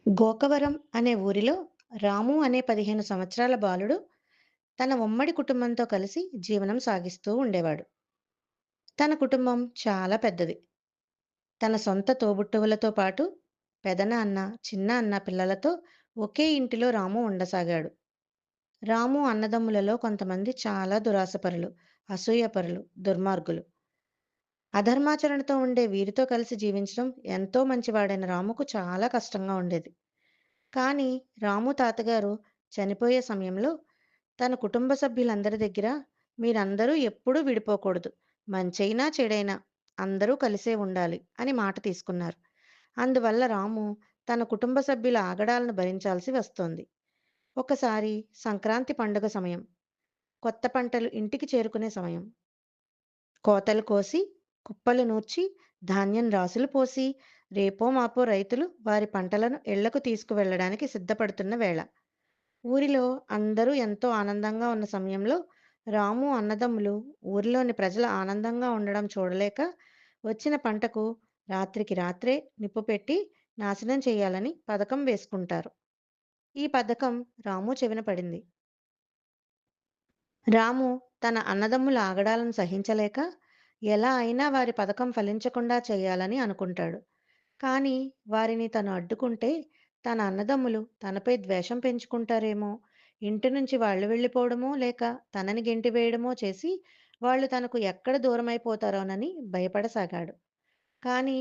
గోకవరం అనే ఊరిలో రాము అనే 15 సంవత్సరాల బాలుడు తన ఉమ్మడి కుటుంబంతో కలిసి జీవనం సాగిస్తూ ఉండేవాడు. తన కుటుంబం చాలా పెద్దది. తన సొంత తోబుట్టువులతో పాటు పెదనాన్న, చిన్న అన్న పిల్లలతో ఒకే ఇంటిలో రాము ఉండసాగాడు. రాము అన్నదమ్ములలో కొంతమంది చాలా దురాశపరులు, అసూయపరులు, దుర్మార్గులు. అధర్మాచరణతో ఉండే వీరితో కలిసి జీవించడం ఎంతో మంచివాడైన రాముకు చాలా కష్టంగా ఉండేది. కానీ రాము తాతగారు చనిపోయే సమయంలో తన కుటుంబ సభ్యులందరి దగ్గర మీరందరూ ఎప్పుడూ విడిపోకూడదు. మంచైనా చెడైనా అందరూ కలిసే ఉండాలి అని మాట తీసుకున్నారు. అందువల్ల రాము తన కుటుంబ సభ్యుల ఆగడాలను భరించాల్సి వస్తోంది. ఒకసారి సంక్రాంతి పండుగ సమయం. కొత్త పంటలు ఇంటికి చేరుకునే సమయం. కోతలు కోసి, కుప్పలు నూర్చి, ధాన్యం రాసులు పోసి, రేపో మాపో రైతులు వారి పంటలను ఇళ్లకు తీసుకువెళ్ళడానికి సిద్ధపడుతున్న వేళ. ఊరిలో అందరూ ఎంతో ఆనందంగా ఉన్న సమయంలో రాము అన్నదమ్ములు ఊరిలోని ప్రజల ఆనందంగా ఉండడం చూడలేక వచ్చిన పంటకు రాత్రికి రాత్రే నిప్పు పెట్టి నాశనం చేయాలని పథకం వేసుకుంటారు. ఈ పథకం రాము చెవిన పడింది. రాము తన అన్నదమ్ముల ఆగడాలను సహించలేక ఎలా అయినా వారి పథకం ఫలించకుండా చేయాలని అనుకుంటాడు. కానీ వారిని తను అడ్డుకుంటే తన అన్నదమ్ములు తనపై ద్వేషం పెంచుకుంటారేమో, ఇంటి నుంచి వాళ్ళు వెళ్ళిపోవడమో లేక తనని గెంటివేయడమో చేసి వాళ్ళు తనకు ఎక్కడ దూరమైపోతారోనని భయపడసాగాడు. కానీ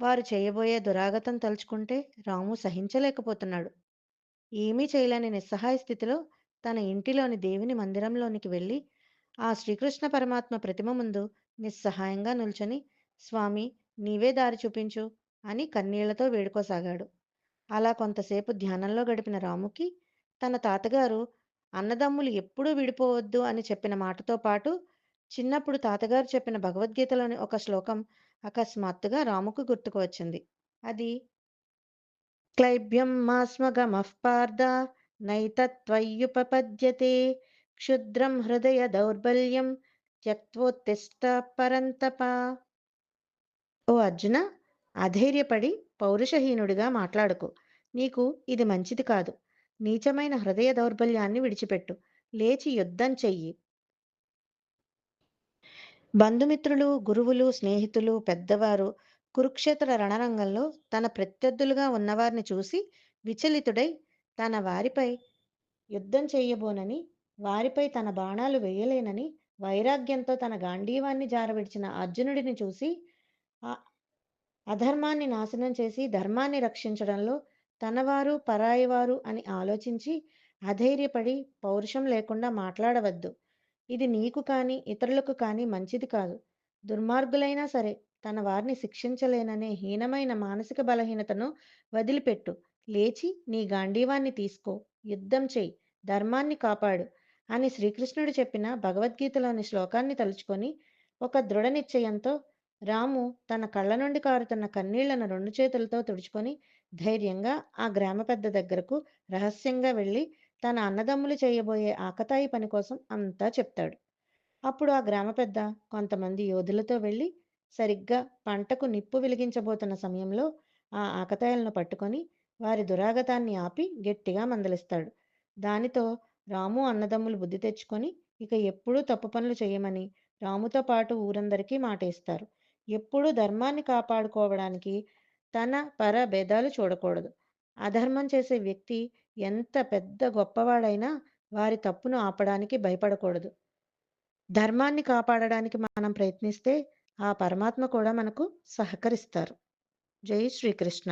వారు చేయబోయే దురాగతం తలుచుకుంటే రాము సహించలేకపోతున్నాడు. ఏమీ చేయలేని నిస్సహాయ స్థితిలో తన ఇంటిలోని దేవుని మందిరంలోనికి వెళ్ళి ఆ శ్రీకృష్ణ పరమాత్మ ప్రతిమ ముందు నిస్సహాయంగా నిల్చొని స్వామి, నీవే దారి చూపించు అని కన్నీళ్లతో వేడుకోసాగాడు. అలా కొంతసేపు ధ్యానంలో గడిపిన రాముకి తన తాతగారు అన్నదమ్ములు ఎప్పుడూ విడిపోవద్దు అని చెప్పిన మాటతో పాటు చిన్నప్పుడు తాతగారు చెప్పిన భగవద్గీతలోని ఒక శ్లోకం అకస్మాత్తుగా రాముకు గుర్తుకు వచ్చింది. అది క్లైబ్యం మాస్మగమః పార్థ నైతత్త్వయ్యుపపద్యతే క్షుద్రం హృదయ దౌర్బల్యం త్యక్త్వోత్తిష్ట పరంతప. ఓ అర్జున, అధైర్యపడి పౌరుషహీనుడిగా మాట్లాడకు. నీకు ఇది మంచిది కాదు. నీచమైన హృదయ దౌర్బల్యాన్ని విడిచిపెట్టు. లేచి యుద్ధం చెయ్యి. బంధుమిత్రులు, గురువులు, స్నేహితులు, పెద్దవారు కురుక్షేత్ర రణరంగంలో తన ప్రత్యర్థులుగా ఉన్నవారిని చూసి విచలితుడై తన వారిపై యుద్ధం చెయ్యబోనని, వారిపై తన బాణాలు వేయలేనని వైరాగ్యంతో తన గాంధీవాన్ని జారవిడిచిన అర్జునుడిని చూసి ఆ అధర్మాన్ని నాశనం చేసి ధర్మాన్ని రక్షించడంలో తనవారు పరాయివారు అని ఆలోచించి అధైర్యపడి పౌరుషం లేకుండా మాట్లాడవద్దు. ఇది నీకు కానీ ఇతరులకు కానీ మంచిది కాదు. దుర్మార్గులైనా సరే తన వారిని శిక్షించలేననే హీనమైన మానసిక బలహీనతను వదిలిపెట్టు. లేచి నీ గాంధీవాన్ని తీసుకో, యుద్ధం చెయ్యి, ధర్మాన్ని కాపాడు అని శ్రీకృష్ణుడు చెప్పిన భగవద్గీతలోని శ్లోకాన్ని తలుచుకొని ఒక దృఢ నిశ్చయంతో రాము తన కళ్ళ నుండి కారుతున్న కన్నీళ్లను రెండు చేతులతో తుడుచుకొని ధైర్యంగా ఆ గ్రామ పెద్ద దగ్గరకు రహస్యంగా వెళ్ళి తన అన్నదమ్ములు చేయబోయే ఆకతాయి పని కోసం అంతా చెప్తాడు. అప్పుడు ఆ గ్రామ పెద్ద కొంతమంది యోధులతో వెళ్ళి సరిగ్గా పంటకు నిప్పు వెలిగించబోతున్న సమయంలో ఆ ఆకతాయిలను పట్టుకొని వారి దురాగతాన్ని ఆపి గట్టిగా మందలిస్తాడు. దానితో రాము అన్నదమ్ములు బుద్ధి తెచ్చుకొని ఇక ఎప్పుడూ తప్పు పనులు చేయమని రాముతో పాటు ఊరందరికీ మాటేస్తారు. ఎప్పుడూ ధర్మాన్ని కాపాడుకోవడానికి తన పర భేదాలు చూడకూడదు. అధర్మం చేసే వ్యక్తి ఎంత పెద్ద గొప్పవాడైనా వారి తప్పును ఆపడానికి భయపడకూడదు. ధర్మాన్ని కాపాడడానికి మనం ప్రయత్నిస్తే ఆ పరమాత్మ కూడా మనకు సహకరిస్తారు. జై శ్రీకృష్ణ.